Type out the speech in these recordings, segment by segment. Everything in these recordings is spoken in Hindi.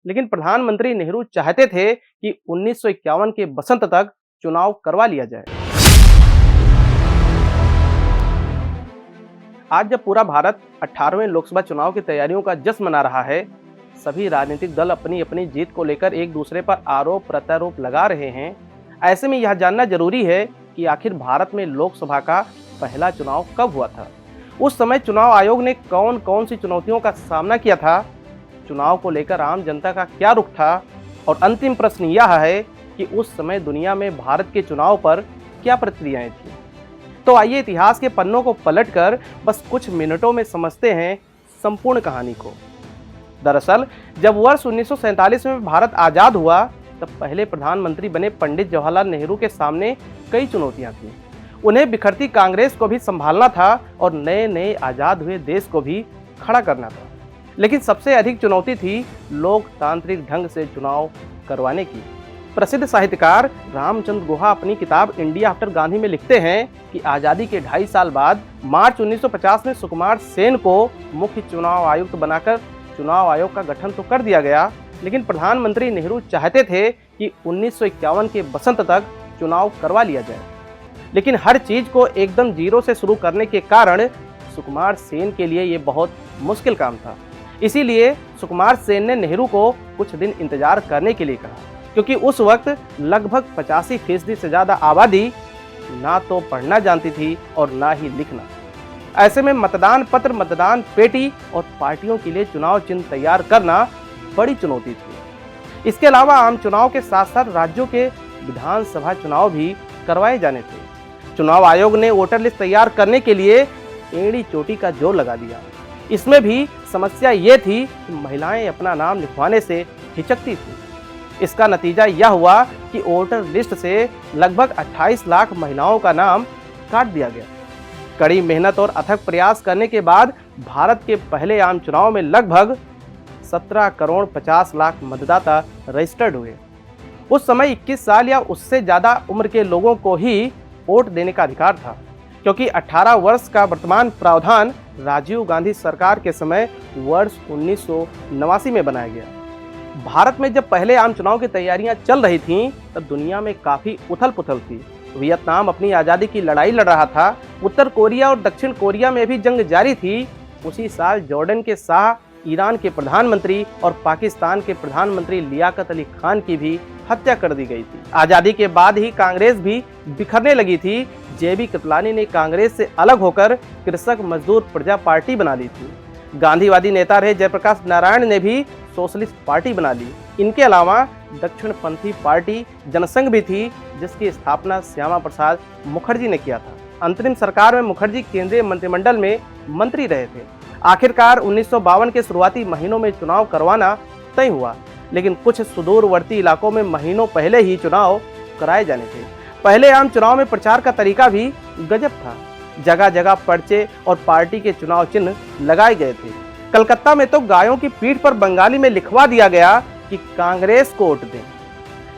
लेकिन प्रधानमंत्री नेहरू चाहते थे कि 1951 के बसंत तक चुनाव करवा लिया जाए। आज जब पूरा भारत 18वें लोकसभा चुनाव की तैयारियों का जश्न मना रहा है, सभी राजनीतिक दल अपनी अपनी जीत को लेकर एक दूसरे पर आरोप प्रत्यारोप लगा रहे हैं। ऐसे में यह जानना जरूरी है कि आखिर भारत में लोकसभा का पहला चुनाव कब हुआ था, उस समय चुनाव आयोग ने कौन कौन सी चुनौतियों का सामना किया था, चुनाव को लेकर आम जनता का क्या रुख था, और अंतिम प्रश्न यह है कि उस समय दुनिया में भारत के चुनाव पर क्या प्रतिक्रियाएं थी। तो आइए इतिहास के पन्नों को पलटकर बस कुछ मिनटों में समझते हैं संपूर्ण कहानी को। दरअसल जब वर्ष 1947 में भारत आजाद हुआ, तब पहले प्रधानमंत्री बने पंडित जवाहरलाल नेहरू के सामने कई चुनौतियां थीं। उन्हें बिखरती कांग्रेस को भी संभालना था और नए नए आजाद हुए देश को भी खड़ा करना था। लेकिन सबसे अधिक चुनौती थी लोकतांत्रिक ढंग से चुनाव करवाने की। प्रसिद्ध साहित्यकार रामचंद्र गुहा अपनी किताब इंडिया आफ्टर गांधी में लिखते हैं कि आज़ादी के 2.5 साल बाद मार्च 1950 में सुकुमार सेन को मुख्य चुनाव आयुक्त बनाकर चुनाव आयोग का गठन तो कर दिया गया, लेकिन प्रधानमंत्री नेहरू चाहते थे कि 1951 के बसंत तक चुनाव करवा लिया जाए। लेकिन हर चीज को एकदम जीरो से शुरू करने के कारण सुकुमार सेन के लिए ये बहुत मुश्किल काम था। इसीलिए सुकुमार सेन ने नेहरू को कुछ दिन इंतजार करने के लिए कहा, क्योंकि उस वक्त लगभग 85% से ज़्यादा आबादी ना तो पढ़ना जानती थी और ना ही लिखना। ऐसे में मतदान पत्र, मतदान पेटी और पार्टियों के लिए चुनाव चिन्ह तैयार करना बड़ी चुनौती थी। इसके अलावा आम चुनाव के साथ साथ राज्यों के विधानसभा चुनाव भी करवाए जाने थे। चुनाव आयोग ने वोटर लिस्ट तैयार करने के लिए एड़ी चोटी का जोर लगा दिया। इसमें भी समस्या ये थी कि महिलाएं अपना नाम लिखवाने से हिचकती थी। इसका नतीजा यह हुआ कि वोटर लिस्ट से लगभग 28 लाख महिलाओं का नाम काट दिया गया। कड़ी मेहनत और अथक प्रयास करने के बाद भारत के पहले आम चुनाव में लगभग 17 करोड़ 50 लाख मतदाता रजिस्टर्ड हुए। उस समय 21 साल या उससे ज़्यादा उम्र के लोगों को ही वोट देने का अधिकार था, क्योंकि 18 वर्ष का वर्तमान प्रावधान राजीव गांधी सरकार के समय वर्ष 1989 में बनाया गया। भारत में जब पहले आम चुनाव की तैयारियां चल रही थीं, तब दुनिया में काफ़ी उथल पुथल थी। वियतनाम अपनी आज़ादी की लड़ाई लड़ रहा था, उत्तर कोरिया और दक्षिण कोरिया में भी जंग जारी थी। उसी साल जॉर्डन के शाह, ईरान के प्रधानमंत्री और पाकिस्तान के प्रधानमंत्री लियाकत अली खान की भी हत्या कर दी गई थी। आज़ादी के बाद ही कांग्रेस भी बिखरने लगी थी। जेबी कृपलानी ने कांग्रेस से अलग होकर कृषक मजदूर प्रजा पार्टी बना ली थी। गांधीवादी नेता रहे जयप्रकाश नारायण ने भी सोशलिस्ट पार्टी बना ली। इनके अलावा दक्षिणपंथी पार्टी जनसंघ भी थी, जिसकी स्थापना श्यामा प्रसाद मुखर्जी ने किया था। अंतरिम सरकार में मुखर्जी केंद्रीय मंत्रिमंडल में मंत्री रहे थे। आखिरकार 1952 के शुरुआती महीनों में चुनाव करवाना तय हुआ, लेकिन कुछ सुदूरवर्ती इलाकों में महीनों पहले ही चुनाव कराए जाने थे। पहले आम चुनाव में प्रचार का तरीका भी गजब था। जगह जगह पर्चे और पार्टी के चुनाव चिन्ह लगाए गए थे। कलकत्ता में तो गायों की पीठ पर बंगाली में लिखवा दिया गया कि कांग्रेस को वोट दें।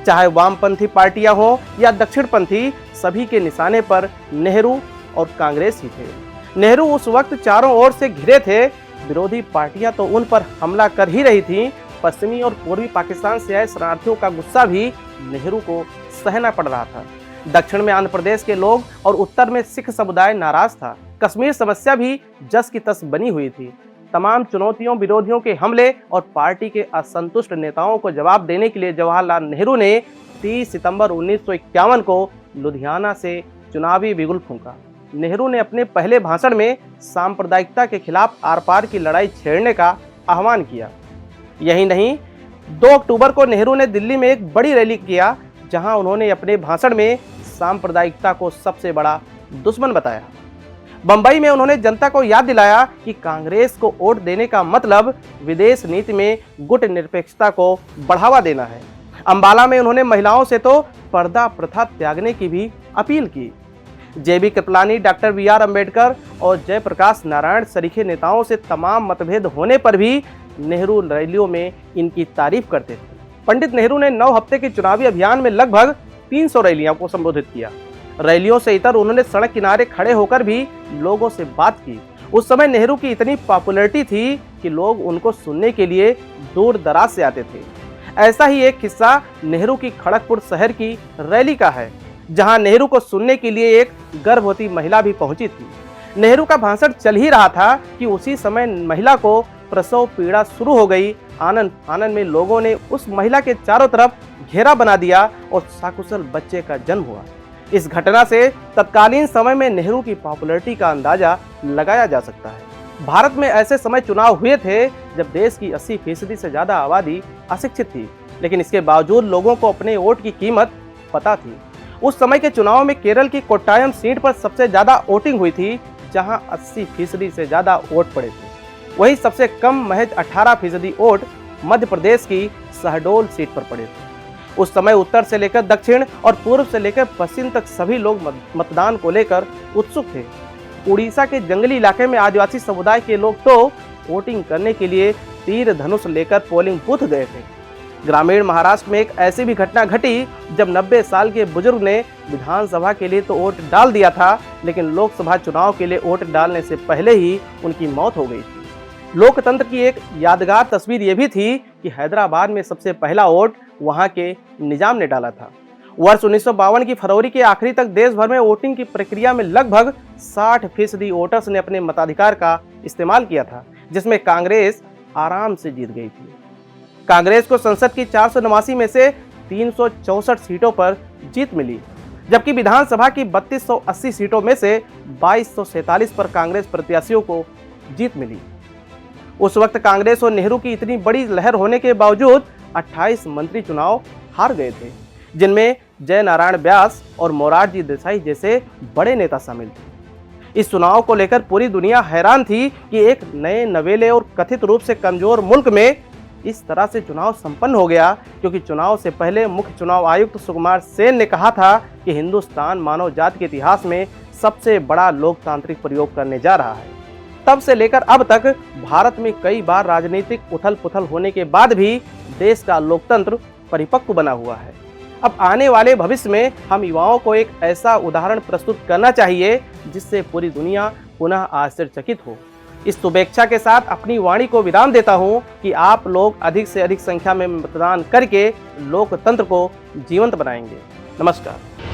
चाहे वामपंथी पार्टियां हो या दक्षिणपंथी, सभी के निशाने पर नेहरू और कांग्रेस ही थे। नेहरू उस वक्त चारों ओर से घिरे थे। विरोधी पार्टियां तो उन पर हमला कर ही रही थीं। पश्चिमी और पूर्वी पाकिस्तान से आए शरणार्थियों का गुस्सा भी नेहरू को सहना पड़ रहा था। दक्षिण में आंध्र प्रदेश के लोग और उत्तर में सिख समुदाय नाराज था। कश्मीर समस्या भी जस की तस बनी हुई थी। तमाम चुनौतियों, विरोधियों के हमले और पार्टी के असंतुष्ट नेताओं को जवाब देने के लिए जवाहरलाल नेहरू ने 30 सितंबर 1951 को लुधियाना से चुनावी बिगुल फूंका। नेहरू ने अपने पहले भाषण में सांप्रदायिकता के खिलाफ आर पार की लड़ाई छेड़ने का आह्वान किया। यही नहीं, 2 अक्टूबर को नेहरू ने दिल्ली में एक बड़ी रैली किया, जहां उन्होंने अपने भाषण में सांप्रदायिकता को सबसे बड़ा दुश्मन बताया। बंबई में उन्होंने जनता को याद दिलाया कि कांग्रेस को वोट देने का मतलब विदेश नीति में गुट निरपेक्षता को बढ़ावा देना है। अंबाला में उन्होंने महिलाओं से तो पर्दा प्रथा त्यागने की भी अपील की। जेबी कृपलानी, डॉक्टर BR अम्बेडकर और जयप्रकाश नारायण सरीखे नेताओं से तमाम मतभेद होने पर भी नेहरू रैलियों में इनकी तारीफ करते थे। पंडित नेहरू ने 9 हफ्ते के चुनावी अभियान में लगभग 300 रैलियों को संबोधित किया। रैलियों से इतर उन्होंने सड़क किनारे खड़े होकर भी लोगों से बात की। उस समय नेहरू की इतनी पॉपुलैरिटी थी कि लोग उनको सुनने के लिए दूर दराज से आते थे। ऐसा ही एक किस्सा नेहरू की खड़गपुर शहर की रैली का है, जहां नेहरू को सुनने के लिए एक गर्भवती महिला भी पहुंची थी। नेहरू का भाषण चल ही रहा था कि उसी समय महिला को प्रसव पीड़ा शुरू हो गई। आनंद आनंद में लोगों ने उस महिला के चारों तरफ घेरा बना दिया और सकुशल बच्चे का जन्म हुआ। इस घटना से तत्कालीन समय में नेहरू की पॉपुलैरिटी का अंदाजा लगाया जा सकता है। भारत में ऐसे समय चुनाव हुए थे जब देश की 80% से ज्यादा आबादी अशिक्षित थी, लेकिन इसके बावजूद लोगों को अपने वोट की कीमत पता थी। उस समय के चुनाव में केरल की कोट्टायम सीट पर सबसे ज्यादा वोटिंग हुई थी, जहां 80% से ज्यादा वोट पड़े थे। वहीं सबसे कम महज 18% वोट मध्य प्रदेश की शहडोल सीट पर पड़े थे। उस समय उत्तर से लेकर दक्षिण और पूर्व से लेकर पश्चिम तक सभी लोग मतदान को लेकर उत्सुक थे। उड़ीसा के जंगली इलाके में आदिवासी समुदाय के लोग तो वोटिंग करने के लिए तीर धनुष लेकर पोलिंग बूथ गए थे। ग्रामीण महाराष्ट्र में एक ऐसी भी घटना घटी जब 90 साल के बुजुर्ग ने विधानसभा के लिए तो वोट डाल दिया था, लेकिन लोकसभा चुनाव के लिए वोट डालने से पहले ही उनकी मौत हो गई थी। लोकतंत्र की एक यादगार तस्वीर ये भी थी कि हैदराबाद में सबसे पहला वोट वहां के निजाम ने डाला था। वर्ष 1952 की फरवरी के आखिरी तक देश भर में वोटिंग की प्रक्रिया में लगभग 60% वोटर्स ने अपने मताधिकार का इस्तेमाल किया था, जिसमें कांग्रेस आराम से जीत गई थी। कांग्रेस को संसद की 489 में से 364 सीटों पर जीत मिली, जबकि विधानसभा की 3280 सीटों में से 2247 पर कांग्रेस प्रत्याशियों को जीत मिली। उस वक्त कांग्रेस और नेहरू की इतनी बड़ी लहर होने के बावजूद 28 मंत्री चुनाव हार गए थे, जिनमें जय नारायण व्यास और मोरारजी देसाई जैसे बड़े नेता शामिल थे। इस चुनाव को लेकर पूरी दुनिया हैरान थी कि एक नए नवेले और कथित रूप से कमजोर मुल्क में इस तरह से चुनाव संपन्न हो गया, क्योंकि चुनाव से पहले मुख्य चुनाव आयुक्त सुकुमार सेन ने कहा था कि हिंदुस्तान मानव जाति के इतिहास में सबसे बड़ा लोकतांत्रिक प्रयोग करने जा रहा है। तब से लेकर अब तक भारत में कई बार राजनीतिक उथल पुथल होने के बाद भी देश का लोकतंत्र परिपक्व बना हुआ है। अब आने वाले भविष्य में हम युवाओं को एक ऐसा उदाहरण प्रस्तुत करना चाहिए जिससे पूरी दुनिया पुनः आश्चर्यचकित हो। इस शुभेच्छा के साथ अपनी वाणी को विराम देता हूं कि आप लोग अधिक से अधिक संख्या में मतदान करके लोकतंत्र को जीवंत बनाएंगे। नमस्कार।